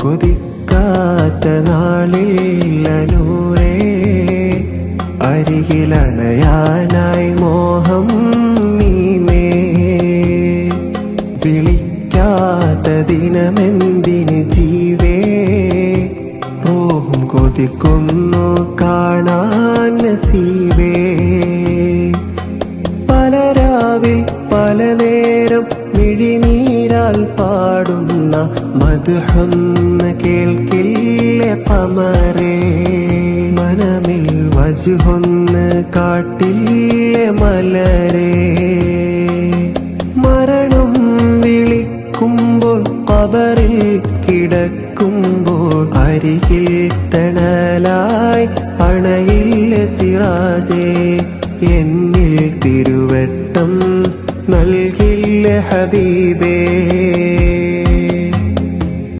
കൊതിക്കാത്ത നാളില്ല നൂറേ, അരികിലണയാനായി മോഹം നീമേ. വിളിക്കാത്ത ദിനമെന്തിന് ജീവേ, റൂഹും കൊതിക്കുന്നു കാണാൻ നസീബേ. പലരാവിൽ പല നേരം മിഴിനീരാൽ പാടുന്ന മദ്ഹൊന്ന് കേൾക്കില്ലേ ഖമറേ, മനമിൽ വജ്ഹൊന്ന് കാട്ടില്ലേ മലരേ. മരണം വിളിക്കുമ്പോൾ ഖബറിൽ കിടക്കുമ്പോൾ അരികിൽ തണലായി അണയില്ലേ സിറാജേ. എന്നിൽ തിരുവട്ടം നൽകില്ലേ ഹബീബേ.